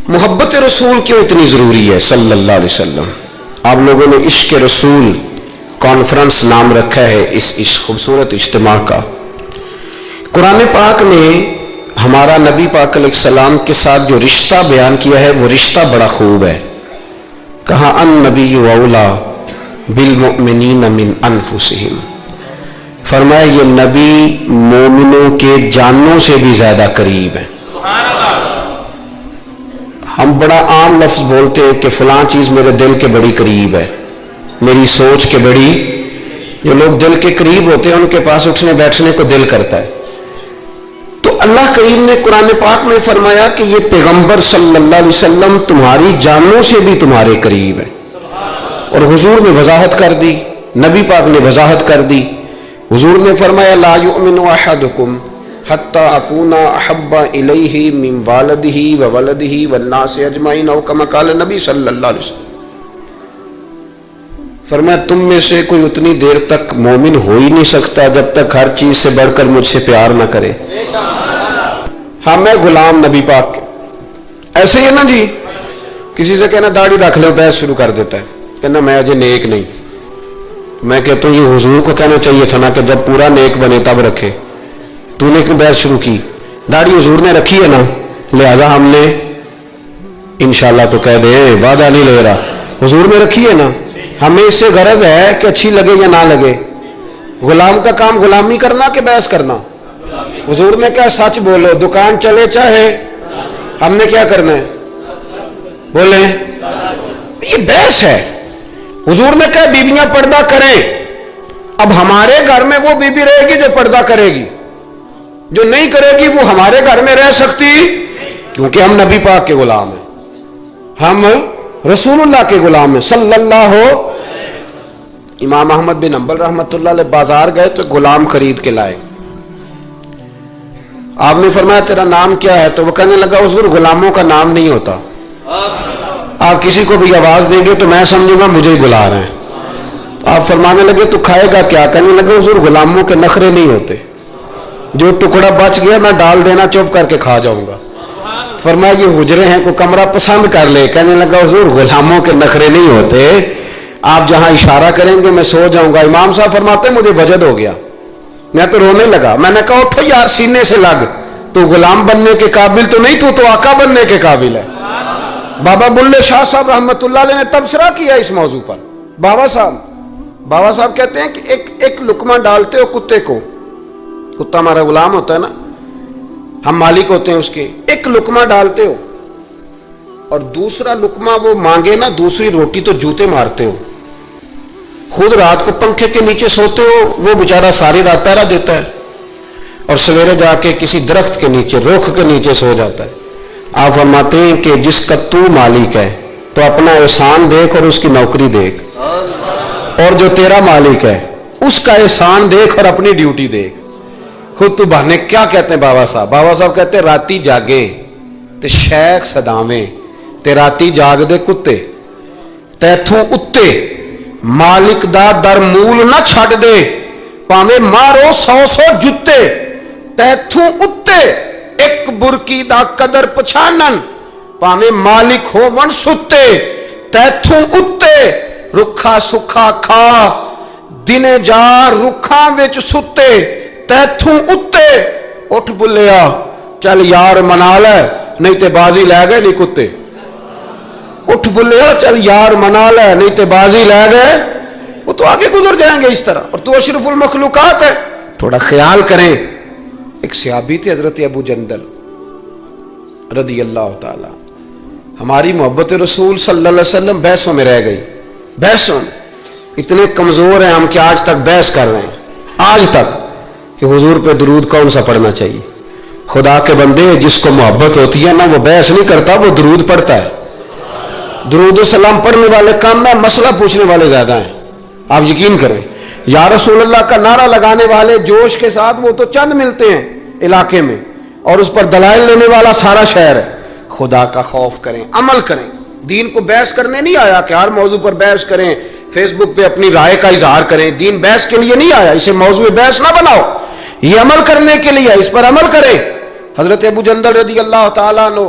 محبت رسول کیوں اتنی ضروری ہے صلی اللہ علیہ وسلم؟ آپ لوگوں نے عشق رسول کانفرنس نام رکھا ہے اس خوبصورت اجتماع کا۔ قرآن پاک نے ہمارا نبی پاک علیہ السلام کے ساتھ جو رشتہ بیان کیا ہے وہ رشتہ بڑا خوب ہے۔ کہا النبی اولا بالمؤمنین من انفسہم، فرمایا یہ نبی مومنوں کے جانوں سے بھی زیادہ قریب ہے۔ ہم بڑا عام لفظ بولتے ہیں کہ فلاں چیز میرے دل کے بڑی قریب ہے، میری سوچ کے بڑی۔ جو لوگ دل کے قریب ہوتے ہیں ان کے پاس اٹھنے بیٹھنے کو دل کرتا ہے۔ تو اللہ کریم نے قرآن پاک میں فرمایا کہ یہ پیغمبر صلی اللہ علیہ وسلم تمہاری جانوں سے بھی تمہارے قریب ہے۔ اور حضور نے وضاحت کر دی، نبی پاک نے وضاحت کر دی۔ حضور نے فرمایا لا یؤمن احدکم حتی اکون احب الیہ من والدہ وولدہ والناس اجمعین، او کما قال نبی صلی اللہ علیہ وسلم۔ فرمایا تم میں سے کوئی اتنی دیر تک مومن ہو ہی نہیں سکتا جب تک ہر چیز سے بڑھ کر مجھ سے پیار نہ کرے۔ ہاں میں غلام نبی پاک کے، ایسے ہی ہے نا جی، کسی سے کہنا داڑھی رکھ لو بحث شروع کر دیتا ہے، کہنا میں اجے نیک نہیں۔ میں کہتا ہوں یہ حضور کو کہنا چاہیے تھا نا کہ جب پورا نیک بنے تب رکھے، تو نے کیوں بحث شروع کی؟ داڑھی حضور نے رکھی ہے نا، لہذا ہم نے انشاءاللہ تو کہہ دے، وعدہ نہیں لے رہا، حضور نے رکھی ہے نا، ہمیں اس سے غرض ہے کہ اچھی لگے یا نہ لگے۔ غلام کا کام غلامی کرنا کہ بحث کرنا؟ حضور نے کہا سچ بولو، دکان چلے چاہے، ہم نے کیا کرنا ہے؟ بولیں، یہ بحث ہے۔ حضور نے کہا بیویاں پردہ کریں، اب ہمارے گھر میں وہ بیوی رہے گی جو پردہ کرے گی، جو نہیں کرے گی وہ ہمارے گھر میں رہ سکتی؟ کیونکہ ہم نبی پاک کے غلام ہیں، ہم رسول اللہ کے غلام ہیں صلی اللہ ہو۔ امام احمد بن حنبل رحمۃ اللہ علیہ بازار گئے تو غلام خرید کے لائے۔ آپ نے فرمایا تیرا نام کیا ہے؟ تو وہ کہنے لگا حضور غلاموں کا نام نہیں ہوتا، آپ کسی کو بھی آواز دیں گے تو میں سمجھوں گا مجھے ہی بلا رہے ہیں۔ تو آپ فرمانے لگے تو کھائے گا کیا؟ کہنے لگے حضور غلاموں کے نخرے نہیں ہوتے، جو ٹکڑا بچ گیا میں ڈال دینا چپ کر کے کھا جاؤں گا۔ فرمایا یہ حجرے ہیں کوئی کمرہ پسند کر لے۔ کہنے لگا حضور غلاموں کے نخرے نہیں ہوتے، آپ جہاں اشارہ کریں گے میں سو جاؤں گا۔ امام صاحب فرماتے مجھے وجد ہو گیا، میں تو رونے لگا۔ میں نے کہا اٹھو یار سینے سے لگ، تو غلام بننے کے قابل تو نہیں، تو آقا بننے کے قابل ہے۔ بابا بلے شاہ صاحب رحمۃ اللہ علیہ نے تبصرہ کیا اس موضوع پر۔ بابا صاحب کہتے ہیں کہ ایک لقمہ ڈالتے ہو کتے کو، کتا ہمارا غلام ہوتا ہے نا، ہم مالک ہوتے ہیں اس کے، ایک لقمہ ڈالتے ہو اور دوسرا لقمہ وہ مانگے نا، دوسری روٹی تو جوتے مارتے ہو۔ خود رات کو پنکھے کے نیچے سوتے ہو، وہ بیچارہ ساری رات پہرا دیتا ہے اور سویرے جا کے کسی درخت کے نیچے، رخ کے نیچے سو جاتا ہے۔ آپ فرماتے ہیں کہ جس کا تو مالک ہے تو اپنا احسان دیکھ اور اس کی نوکری دیکھ، اور جو تیرا مالک ہے اس کا احسان دیکھ اور اپنی ڈیوٹی دیکھ۔ خود تو بہانے کیا کہتے ہیں بابا صاحب کہتے ہیں راتی جاگے تے شیخ صداویں تے راتی جاگ دے کتے، تیتھوں اتے مالک دا در مول نہ چھڑ دے، پاویں مارو 100 جتے، تیتھوں اتے ایک برکی دا قدر پچھانن، پاویں مالک ہو ون ستے، تیتھوں اتے رکھا سکھا کھا، دنے جا رکھاں وچ ستے، تیتھوں اتے اٹھ بلیا چل یار منا لے نہیں تے بازی لے گئے نہیں کتے، اٹھ بلیا چل یار منا لے نہیں تے بازی لے گئے۔ وہ تو آگے گزر جائیں گے اس طرح، اور تو اشرف المخلوقات ہے۔ تھوڑا خیال کریں، ایک صحابی تھے حضرت ابو جندل رضی اللہ تعالی، ہماری محبت رسول صلی اللہ علیہ وسلم بحثوں میں رہ گئی، بحثوں میں اتنے کمزور ہیں ہم کہ آج تک بحث کر رہے ہیں، آج تک کہ حضور پہ درود کون سا پڑھنا چاہیے۔ خدا کے بندے جس کو محبت ہوتی ہے نا وہ بحث نہیں کرتا، وہ درود پڑھتا ہے۔ درود و سلام پڑھنے والے کم میں، مسئلہ پوچھنے والے زیادہ ہیں، آپ یقین کریں۔ یا رسول اللہ کا نعرہ لگانے والے جوش کے ساتھ وہ تو چند ملتے ہیں علاقے میں، اور اس پر دلائل لینے والا سارا شہر ہے۔ خدا کا خوف کریں، عمل کریں۔ دین کو بحث کرنے نہیں آیا کہ ہر موضوع پر بحث کریں، فیس بک پہ اپنی رائے کا اظہار کریں۔ دین بحث کے لیے نہیں آیا، اسے موضوع بحث نہ بناؤ، یہ عمل کرنے کے لیے، اس پر عمل کریں۔ حضرت ابو جندل رضی اللہ تعالیٰ عنہ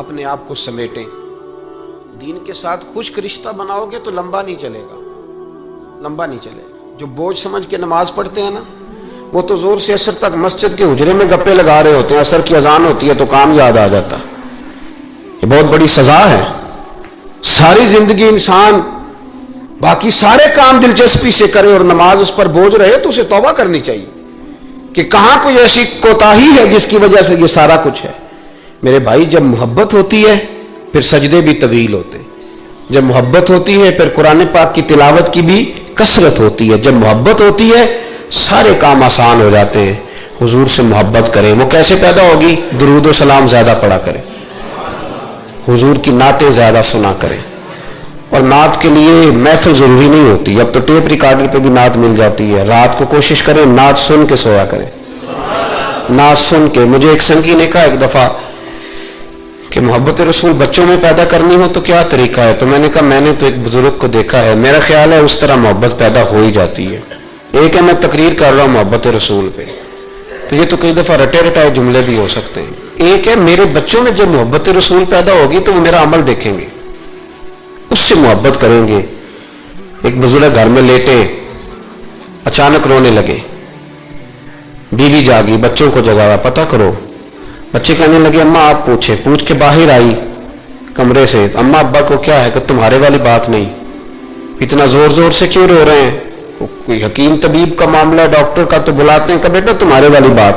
اپنے آپ کو سمیٹیں. دین کے ساتھ خشک رشتہ بناؤ گے تو لمبا نہیں چلے گا، لمبا نہیں چلے گا. جو بوجھ سمجھ کے نماز پڑھتے ہیں نا، وہ تو زور سے عصر تک مسجد کے حجرے میں گپے لگا رہے ہوتے ہیں، عصر کی اذان ہوتی ہے تو کام یاد آ جاتا. یہ بہت بڑی سزا ہے. ساری زندگی انسان باقی سارے کام دلچسپی سے کرے اور نماز اس پر بوجھ رہے تو اسے توبہ کرنی چاہیے کہ کہاں کوئی ایسی کوتاہی ہے جس کی وجہ سے یہ سارا کچھ ہے. میرے بھائی، جب محبت ہوتی ہے پھر سجدے بھی طویل ہوتے ہیں. جب محبت ہوتی ہے پھر قرآن پاک کی تلاوت کی بھی کثرت ہوتی ہے. جب محبت ہوتی ہے سارے کام آسان ہو جاتے ہیں. حضور سے محبت کریں. وہ کیسے پیدا ہوگی؟ درود و سلام زیادہ پڑھا کریں، حضور کی نعتیں زیادہ سنا کریں. اور نعت کے لیے محفل ضروری نہیں ہوتی، اب تو ٹیپ ریکارڈر پہ بھی نعت مل جاتی ہے. رات کو کوشش کریں نعت سن کے سویا کریں، نعت سن کے. مجھے ایک سنگی نے کہا ایک دفعہ کہ محبت رسول بچوں میں پیدا کرنی ہو تو کیا طریقہ ہے؟ تو میں نے کہا میں نے تو ایک بزرگ کو دیکھا ہے، میرا خیال ہے اس طرح محبت پیدا ہو ہی جاتی ہے. ایک ہے میں تقریر کر رہا ہوں محبت رسول پہ، تو یہ تو کئی دفعہ رٹے رٹائے جملے بھی ہو سکتے ہیں. ایک ہے میرے بچوں میں جب محبت رسول پیدا ہوگی تو وہ میرا عمل دیکھیں گے، اس سے محبت کریں گے. ایک بزرگ گھر میں لیٹے اچانک رونے لگے، بیوی جاگی، بچوں کو جگایا، پتہ کرو. بچے کہنے لگے اماں آپ پوچھیں. پوچھ کے باہر آئی کمرے سے، اماں ابا کو کیا ہے؟ کہ تمہارے والی بات نہیں، اتنا زور زور سے کیوں رو رہے ہیں؟ کوئی حکیم طبیب کا معاملہ، ڈاکٹر کا تو بلاتے ہیں. کہ بیٹا تمہارے والی بات.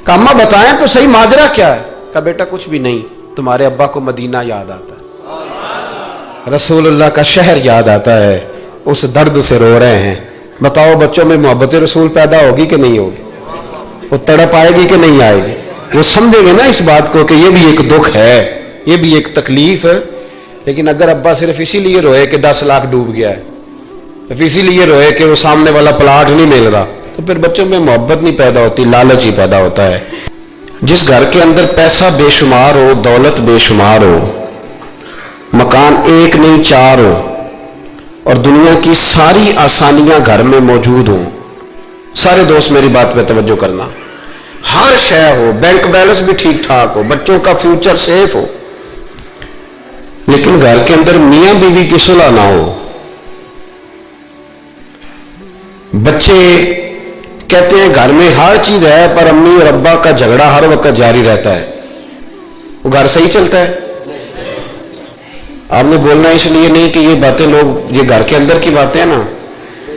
کہ اماں بتائیں تو صحیح ماجرا کیا ہے؟ کہ بیٹا کچھ بھی نہیں، تمہارے ابا کو مدینہ یاد آتا ہے، رسول اللہ کا شہر یاد آتا ہے، اس درد سے رو رہے ہیں. بتاؤ بچوں میں محبت رسول پیدا ہوگی کہ نہیں ہوگی؟ وہ تڑپ آئے گی کہ نہیں آئے گی؟ وہ سمجھیں گے نا اس بات کو کہ یہ بھی ایک دکھ ہے، یہ بھی ایک تکلیف ہے. لیکن اگر ابا صرف اسی لیے روئے کہ 10 لاکھ ڈوب گیا ہے، صرف اسی لیے روئے کہ وہ سامنے والا پلاٹ نہیں مل رہا، تو پھر بچوں میں محبت نہیں پیدا ہوتی، لالچ ہی پیدا ہوتا ہے. جس گھر کے اندر پیسہ بے شمار ہو، دولت بے شمار ہو، مکان ایک نہیں 4 ہو، اور دنیا کی ساری آسانیاں گھر میں موجود ہوں. سارے دوست میری بات پہ توجہ کرنا. ہر شے ہو، بینک بیلنس بھی ٹھیک ٹھاک ہو، بچوں کا فیوچر سیف ہو، لیکن گھر کے اندر میاں بیوی کی صلح نہ ہو. بچے کہتے ہیں گھر میں ہر چیز ہے پر امی اور ابا کا جھگڑا ہر وقت جاری رہتا ہے. وہ گھر صحیح چلتا ہے؟ آپ نے بولنا اس لیے نہیں کہ یہ باتیں لوگ، یہ گھر کے اندر کی باتیں ہیں نا.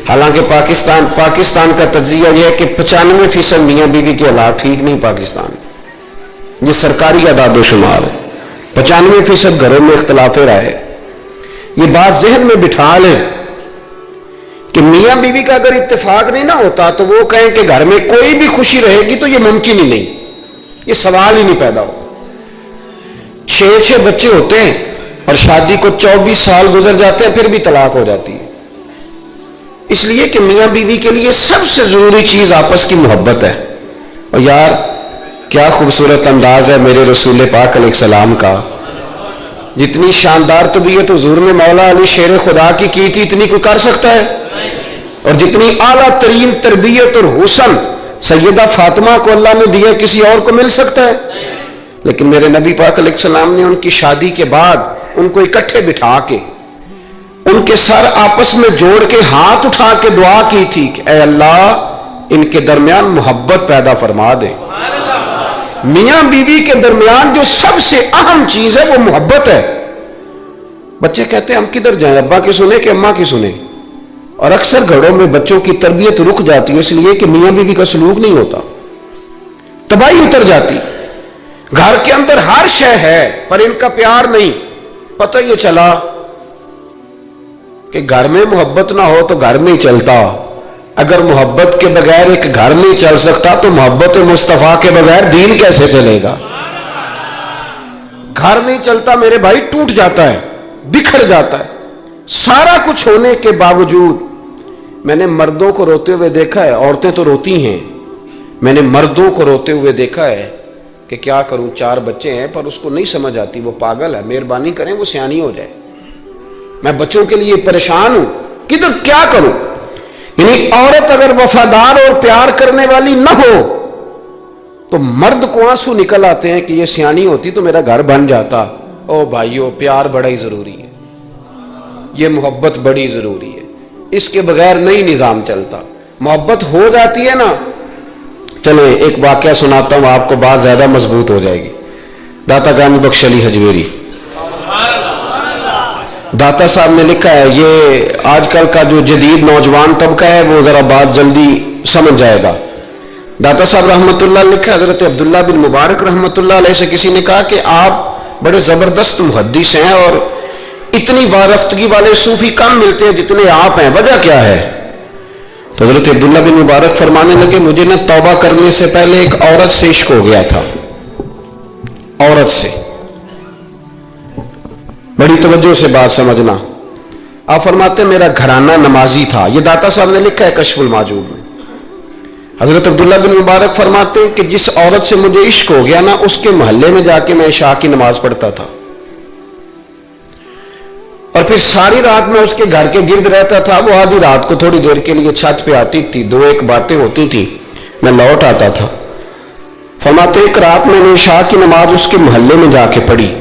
حالانکہ پاکستان کا تجزیہ یہ ہے کہ 95% میاں بیوی کے حالات ٹھیک نہیں. پاکستان یہ سرکاری اعداد و شمار ہے، 95% گھروں میں اختلاف رائے. یہ بات ذہن میں بٹھا لیں کہ میاں بیوی کا اگر اتفاق نہیں نہ ہوتا تو وہ کہیں کہ گھر میں کوئی بھی خوشی رہے گی تو یہ ممکن ہی نہیں، یہ سوال ہی نہیں پیدا ہوتا. 6 بچے ہوتے ہیں اور شادی کو 24 سال گزر جاتے ہیں پھر بھی طلاق ہو جاتی ہے. اس لیے کہ میاں بیوی کے لیے سب سے ضروری چیز آپس کی محبت ہے. اور یار کیا خوبصورت انداز ہے میرے رسول پاک علیہ السلام کا. جتنی شاندار طبیعت حضور نے مولا علی شیر خدا کی تھی اتنی کوئی کر سکتا ہے؟ اور جتنی اعلیٰ ترین تربیت اور حسن سیدہ فاطمہ کو اللہ نے دیا کسی اور کو مل سکتا ہے؟ لیکن میرے نبی پاک علیہ السلام نے ان کی شادی کے بعد ان کو اکٹھے بٹھا کے ان کے سر آپس میں جوڑ کے ہاتھ اٹھا کے دعا کی تھی کہ اے اللہ ان کے درمیان محبت پیدا فرما دے. میاں بیوی کے درمیان جو سب سے اہم چیز ہے وہ محبت ہے. بچے کہتے ہیں ہم کدھر جائیں، ابا کی سنیں کہ اماں کی سنیں؟ اور اکثر گھروں میں بچوں کی تربیت رک جاتی ہے اس لیے کہ میاں بیوی کا سلوک نہیں ہوتا، تباہی اتر جاتی. گھر کے اندر ہر شے ہے پر ان کا پیار نہیں. پتہ یہ چلا کہ گھر میں محبت نہ ہو تو گھر نہیں چلتا. اگر محبت کے بغیر ایک گھر نہیں چل سکتا تو محبت مصطفیٰ کے بغیر دین کیسے چلے گا؟ گھر نہیں چلتا میرے بھائی، ٹوٹ جاتا ہے، بکھر جاتا ہے. سارا کچھ ہونے کے باوجود میں نے مردوں کو روتے ہوئے دیکھا ہے، عورتیں تو روتی ہیں، میں نے مردوں کو روتے ہوئے دیکھا ہے کہ کیا کروں 4 بچے ہیں پر اس کو نہیں سمجھ آتی، وہ پاگل ہے، مہربانی کریں وہ سیانی ہو جائے. میں بچوں کے لیے پریشان ہوں، کدھر کیا کروں؟ یعنی عورت اگر وفادار اور پیار کرنے والی نہ ہو تو مرد کو آنسو نکل آتے ہیں کہ یہ سیانی ہوتی تو میرا گھر بن جاتا. او بھائیو، پیار بڑا ہی ضروری ہے، یہ محبت بڑی ضروری ہے، اس کے بغیر نہیں نظام چلتا. محبت ہو جاتی ہے نا. چلیں ایک واقعہ سناتا ہوں آپ کو، بات زیادہ مضبوط ہو جائے گی. داتا گامی بخش علی حجویری داتا صاحب نے لکھا ہے، یہ آج کل کا جو جدید نوجوان طبقہ ہے وہ ذرا بات جلدی سمجھ جائے گا. داتا صاحب رحمۃ اللہ لکھا، حضرت عبداللہ بن مبارک رحمۃ اللہ علیہ سے کسی نے کہا کہ آپ بڑے زبردست محدث ہیں اور اتنی وارفتگی والے صوفی کم ملتے ہیں جتنے آپ ہیں، وجہ کیا ہے؟ تو حضرت عبداللہ بن مبارک فرمانے لگے، مجھے نہ توبہ کرنے سے پہلے ایک عورت سے عشق ہو گیا تھا. عورت سے. بڑی توجہ سے بات سمجھنا. آپ فرماتے میرا گھرانہ نمازی تھا. یہ داتا صاحب نے لکھا ہے کشف المعجوب میں. حضرت عبداللہ بن مبارک فرماتے ہیں کہ جس عورت سے مجھے عشق ہو گیا نا، اس کے محلے میں جا کے میں عشاء کی نماز پڑھتا تھا اور پھر ساری رات میں اس کے گھر کے گرد رہتا تھا. وہ آدھی رات کو تھوڑی دیر کے لیے چھت پہ آتی تھی، دو ایک باتیں ہوتی تھی، میں لوٹ آتا تھا. فرماتے ایک رات میں نے عشاء کی نماز اس کے محلے میں جا کے پڑھی.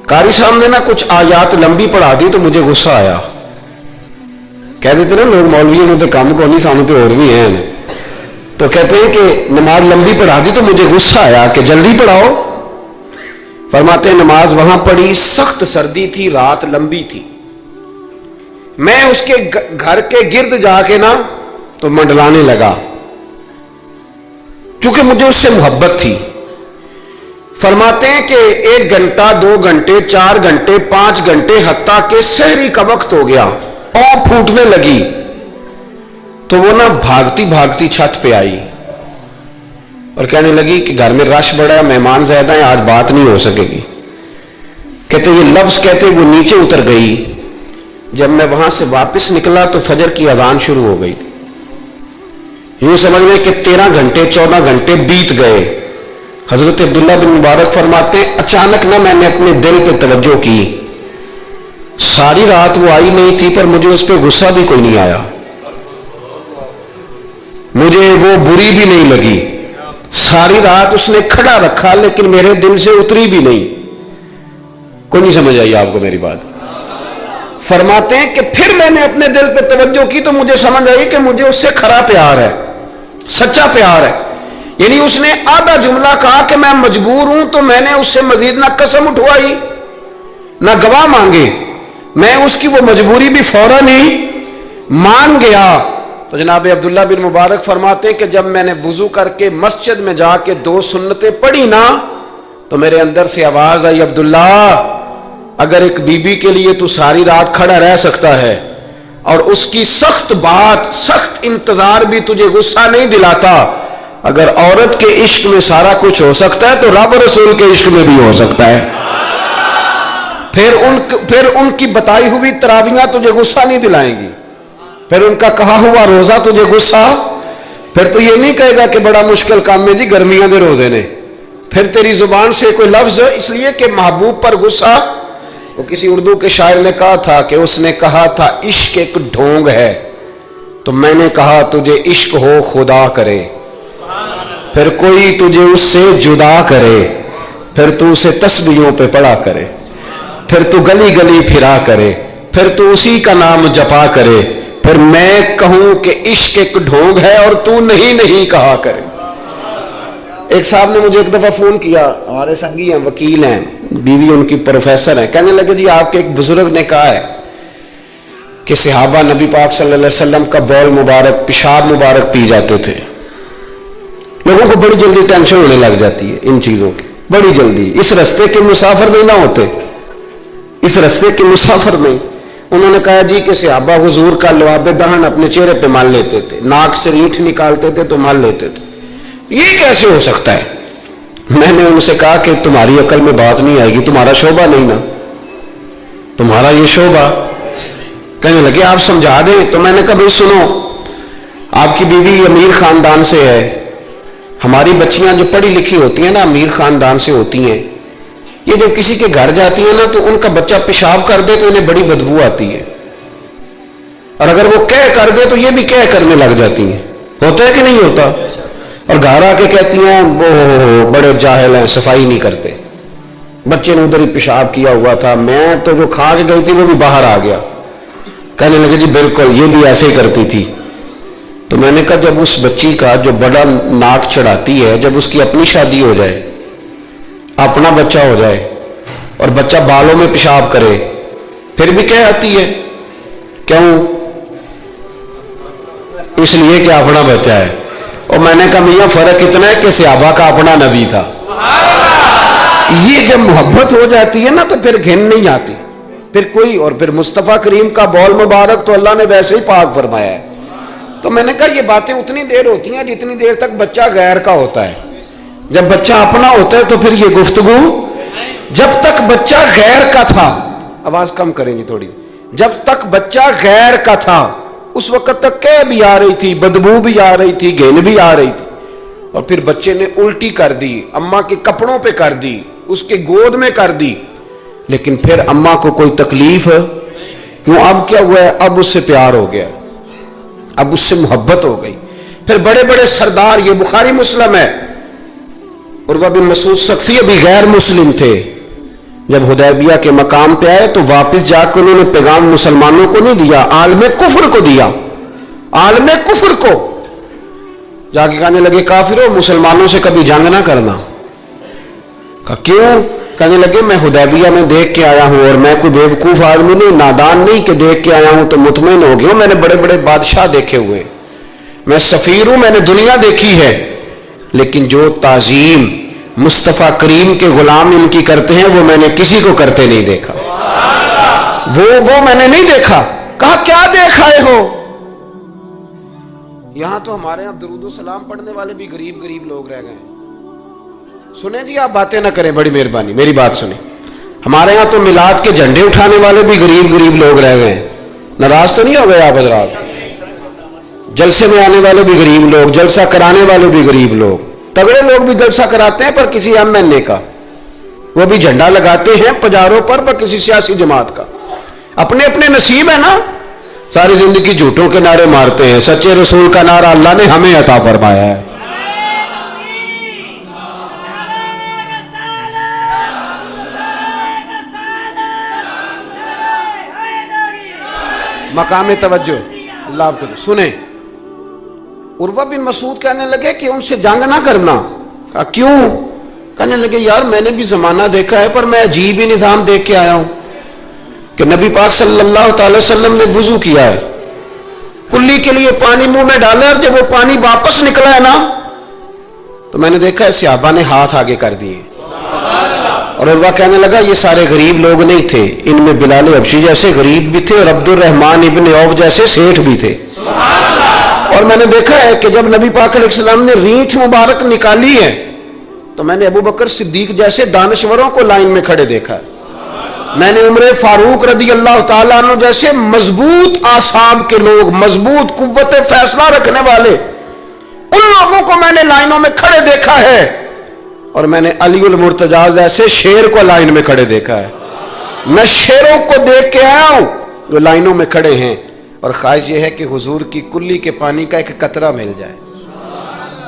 قاری صاحب نے نا کچھ آیات لمبی پڑھا دی تو مجھے غصہ آیا. کہہ دیتے نا لوگ مولویوں میں تو کام کو نہیں سامنے اور بھی ہیں، تو کہتے ہیں کہ نماز لمبی پڑھا دی تو مجھے غصہ آیا کہ جلدی پڑھاؤ. فرماتے ہیں نماز وہاں پڑھی، سخت سردی تھی، رات لمبی تھی. میں اس کے گھر کے گرد جا کے نا تو منڈلانے لگا کیونکہ مجھے اس سے محبت تھی. فرماتے ہیں کہ 1 گھنٹہ 2 گھنٹے 4 گھنٹے 5 گھنٹے حتیٰ کہ سحری کا وقت ہو گیا، اور پھوٹنے لگی تو وہ نا بھاگتی بھاگتی چھت پہ آئی اور کہنے لگی کہ گھر میں رش بڑا ہے، مہمان زیادہ ہیں، آج بات نہیں ہو سکے گی. کہتے یہ لفظ کہتے وہ نیچے اتر گئی. جب میں وہاں سے واپس نکلا تو فجر کی اذان شروع ہو گئی. یوں سمجھ لیں کہ 13 گھنٹے 14 گھنٹے بیت گئے. حضرت عبداللہ بن مبارک فرماتے اچانک نہ میں نے اپنے دل پہ توجہ کی. ساری رات وہ آئی نہیں تھی پر مجھے اس پہ غصہ بھی کوئی نہیں آیا، مجھے وہ بری بھی نہیں لگی. ساری رات اس نے کھڑا رکھا لیکن میرے دل سے اتری بھی نہیں. کوئی نہیں سمجھ آئی آپ کو میری بات؟ فرماتے ہیں کہ پھر میں نے اپنے دل پہ توجہ کی تو مجھے سمجھ آئی کہ مجھے اس سے کھرا پیار ہے، سچا پیار ہے. یعنی اس نے آدھا جملہ کہا کہ میں مجبور ہوں تو میں نے اس سے مزید نہ قسم اٹھوائی نہ گواہ مانگے، میں اس کی وہ مجبوری بھی فوراً ہی مان گیا. تو جناب عبداللہ بن مبارک فرماتے ہیں کہ جب میں نے وضو کر کے مسجد میں جا کے 2 سنتیں پڑھی نا تو میرے اندر سے آواز آئی، عبداللہ اگر ایک بی بی کے لیے تو ساری رات کھڑا رہ سکتا ہے اور اس کی سخت بات سخت انتظار بھی تجھے غصہ نہیں دلاتا، اگر عورت کے عشق میں سارا کچھ ہو سکتا ہے تو رب رسول کے عشق میں بھی ہو سکتا ہے. پھر ان کی بتائی ہوئی تراویحاں تجھے غصہ نہیں دلائیں گی، پھر ان کا کہا ہوا روزہ تجھے غصہ، پھر تو یہ نہیں کہے گا کہ بڑا مشکل کام میں جی گرمیاں دے روزے نے. پھر تیری زبان سے کوئی لفظ، اس لیے کہ محبوب پر غصہ. وہ کسی اردو کے شاعر نے کہا تھا کہ اس نے کہا تھا عشق ایک ڈھونگ ہے، تو میں نے کہا تجھے عشق ہو خدا کرے، پھر کوئی تجھے اس سے جدا کرے، پھر تو اسے تسبیحوں پہ پڑا کرے، پھر تو گلی گلی پھرا کرے، پھر تو اسی کا نام جپا کرے، پھر میں کہوں کہ عشق ایک ڈھونگ ہے اور تو نہیں نہیں کہا کرے. ایک صاحب نے مجھے ایک دفعہ فون کیا، ہمارے سنگی ہیں، وکیل ہیں، بیوی ان کی پروفیسر ہیں. کہنے لگے جی آپ کے ایک بزرگ نے کہا ہے کہ صحابہ نبی پاک صلی اللہ علیہ وسلم کا بول مبارک پیشاب مبارک پی جاتے تھے. لوگوں کو بڑی جلدی ٹینشن ہونے لگ جاتی ہے ان چیزوں کی، بڑی جلدی. اس رستے کے مسافر نہیں نہ ہوتے، اس رستے کے مسافر نہیں. انہوں نے کہا جی کہ صحابہ حضور کا لعاب دہن اپنے چہرے پہ مال لیتے تھے، ناک سے ریٹھ نکالتے تھے تو مال لیتے تھے. یہ کیسے ہو سکتا ہے؟ میں نے ان سے کہا کہ تمہاری عقل میں بات نہیں آئے گی، تمہارا شعبہ نہیں نا، تمہارا یہ شعبہ. کہنے لگے آپ سمجھا دیں. تو میں نے کہا بھائی سنو، آپ کی بیوی امیر خاندان سے ہے، ہماری بچیاں جو پڑھی لکھی ہوتی ہیں نا امیر خاندان سے ہوتی ہیں، یہ جب کسی کے گھر جاتی ہیں نا تو ان کا بچہ پیشاب کر دے تو انہیں بڑی بدبو آتی ہے، اور اگر وہ کہہ کر دے تو یہ بھی کہہ کرنے لگ جاتی ہیں. ہوتا ہے کہ نہیں ہوتا؟ اور گھر آ کے کہتی ہیں وہ بڑے جاہل ہیں، صفائی نہیں کرتے، بچے نے ادھر ہی پیشاب کیا ہوا تھا، میں تو جو کھا کے گئی تھی وہ بھی باہر آ گیا۔ کہنے لگے جی بالکل یہ بھی ایسے ہی کرتی تھی۔ تو میں نے کہا جب اس بچی کا جو بڑا ناک چڑھاتی ہے، جب اس کی اپنی شادی ہو جائے، اپنا بچہ ہو جائے اور بچہ بالوں میں پیشاب کرے، پھر بھی کہہ آتی ہے کیوں؟ اس لیے کہ اپنا بچہ ہے۔ اور میں نے کہا میاں فرق اتنا ہے کہ صحابہ کا اپنا نبی تھا۔ یہ جب محبت ہو جاتی ہے نا تو پھر گھن نہیں آتی، پھر کوئی، اور پھر مصطفیٰ کریم کا بول مبارک تو اللہ نے ویسے ہی پاک فرمایا ہے۔ تو میں نے کہا یہ باتیں اتنی دیر ہوتی ہیں جتنی دیر تک بچہ غیر کا ہوتا ہے، جب بچہ اپنا ہوتا ہے تو پھر یہ گفتگو، جب تک بچہ غیر کا تھا، آواز کم کریں گی تھوڑی، جب تک بچہ غیر کا تھا اس وقت تک کہہ بھی آ رہی تھی، بدبو بھی آ رہی تھی، گھن بھی آ رہی تھی، اور پھر بچے نے الٹی کر دی، اماں کے کپڑوں پہ کر دی، اس کے گود میں کر دی، لیکن پھر اماں کو کوئی تکلیف کیوں؟ اب کیا ہوا ہے؟ اب اس سے پیار ہو گیا، اب اس سے محبت ہو گئی۔ پھر بڑے بڑے سردار، یہ بخاری مسلم ہے، عروہ بن مسعود ثقفی ابھی غیر مسلم تھے، جب حدیبیہ کے مقام پہ آئے تو واپس جا کے انہوں نے پیغام مسلمانوں کو نہیں دیا، عالم کفر کو دیا، عالم کفر کو جا کے کہنے لگے کافروں مسلمانوں سے کبھی جنگ نہ کرنا۔ کہا کیوں؟ کہنے لگے میں حدیبیہ میں دیکھ کے آیا ہوں، اور میں کوئی بیوقوف آدمی نہیں، نادان نہیں کہ دیکھ کے آیا ہوں تو مطمئن ہو گیا ہوں، میں نے بڑے بڑے بادشاہ دیکھے ہوئے، میں سفیر ہوں، میں نے دنیا دیکھی ہے، لیکن جو تعظیم مصطفیٰ کریم کے غلام ان کی کرتے ہیں وہ میں نے کسی کو کرتے نہیں دیکھا، وہ میں نے نہیں دیکھا۔ کہا کیا دیکھ آئے ہو؟ یہاں تو ہمارے یہاں درود و سلام پڑھنے والے بھی غریب غریب لوگ رہ گئے ہیں۔ سنیں جی، آپ باتیں نہ کریں، بڑی مہربانی میری بات سنیں۔ ہمارے یہاں تو میلاد کے جھنڈے اٹھانے والے بھی غریب غریب لوگ رہ گئے ہیں، ناراض تو نہیں ہو گئے آپ حضرات؟ جلسے میں آنے والے بھی غریب لوگ، جلسہ کرانے والے بھی غریب لوگ، تگڑے لوگ بھی جلسہ کراتے ہیں پر کسی ایم این اے کا، وہ بھی جھنڈا لگاتے ہیں پجاروں پر کسی سیاسی جماعت کا، اپنے اپنے نصیب ہے نا۔ ساری زندگی جھوٹوں کے نعرے مارتے ہیں، سچے رسول کا نعرہ اللہ نے ہمیں عطا فرمایا ہے۔ مقام توجہ اللہ آپ کو سنیں۔ عروہ بن مسعود کہنے لگے کہ ان سے جنگ نہ کرنا۔ کہا کیوں؟ کہنے لگے یار میں نے بھی زمانہ دیکھا ہے پر میں عجیب ہی نظام دیکھ کے آیا ہوں کہ نبی پاک صلی اللہ تعالی وسلم نے وضو کیا ہے، کلی کے لیے پانی منہ میں ڈالا، اور جب وہ پانی واپس نکلا ہے نا تو میں نے دیکھا ہے صحابہ نے ہاتھ آگے کر دیے، اور عروہ کہنے لگا یہ سارے غریب لوگ نہیں تھے، ان میں بلال حبشی جیسے غریب بھی تھے اور عبد الرحمن ابن عوف جیسے سیٹھ بھی تھے، اور میں نے دیکھا ہے کہ جب نبی پاک علیہ السلام نے ریٹھ مبارک نکالی ہے تو میں نے ابو بکر صدیق جیسے دانشوروں کو لائن میں کھڑے دیکھا ہے، میں نے عمر فاروق رضی اللہ تعالیٰ عنہ جیسے مضبوط اعصاب کے لوگ، مضبوط قوت فیصلہ رکھنے والے، ان لوگوں کو میں نے لائنوں میں کھڑے دیکھا ہے، اور میں نے علی المرتضیٰ جیسے شیر کو لائن میں کھڑے دیکھا ہے۔ میں شیروں کو دیکھ کے آیا ہوں جو لائنوں میں کھڑے ہیں، اور خواہش یہ ہے کہ حضور کی کلی کے پانی کا ایک قطرہ مل جائے،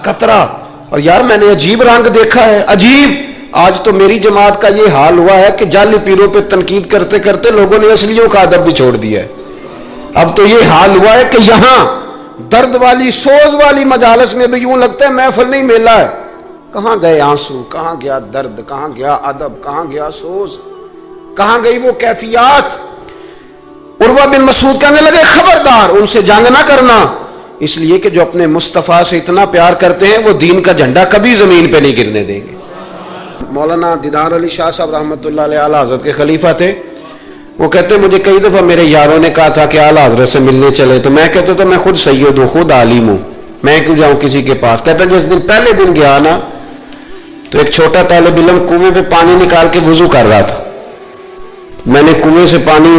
قطرہ۔ اور یار میں نے عجیب رنگ دیکھا ہے، عجیب۔ آج تو میری جماعت کا یہ حال ہوا ہے کہ جعلی پیروں پہ تنقید کرتے کرتے لوگوں نے اصلیوں کا ادب بھی چھوڑ دیا ہے۔ اب تو یہ حال ہوا ہے کہ یہاں درد والی سوز والی مجالس میں بھی یوں لگتا ہے محفل نہیں میلہ ہے۔ کہاں گئے آنسو، کہاں گیا درد، کہاں گیا ادب، کہاں گیا سوز، کہاں گئی وہ کیفیات؟ عروہ بن مسعود کہنے لگے خبردار ان سے جنگ نہ کرنا، اس لیے کہ جو اپنے مصطفیٰ سے اتنا پیار کرتے ہیں وہ دین کا جھنڈا کبھی زمین پہ نہیں گرنے دیں گے۔ مولانا دیدار علی شاہ صاحب رحمۃ اللہ علیہ اعلیٰ حضرت کے خلیفہ تھے، وہ کہتے مجھے کئی دفعہ میرے یاروں نے کہا تھا کہ اعلیٰ حضرت سے ملنے چلے، تو میں کہتا تھا میں خود سید ہوں، خود عالم ہوں، میں کیوں جاؤں کسی کے پاس؟ کہتا جس دن پہلے دن گیا نا تو ایک چھوٹا طالب علم کنویں پہ پانی نکال کے وضو کر رہا تھا، میں نے کنویں سے پانی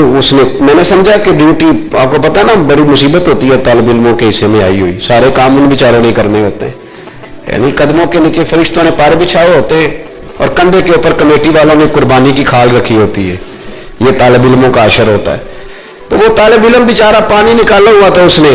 میں نے سمجھا کہ ڈیوٹی، آپ کو پتا نا بڑی مصیبت ہوتی ہے طالب علموں کے حصے میں آئی ہوئی، سارے کام ان بیچاروں نہیں کرنے ہوتے ہیں، یعنی قدموں کے نیچے فرشتوں نے پار بچھائے ہوتے ہیں اور کندھے کے اوپر کمیٹی والوں نے قربانی کی کھال رکھی ہوتی ہے، یہ طالب علموں کا عشر ہوتا ہے۔ تو وہ طالب علم بیچارہ پانی نکالا ہوا تھا، اس نے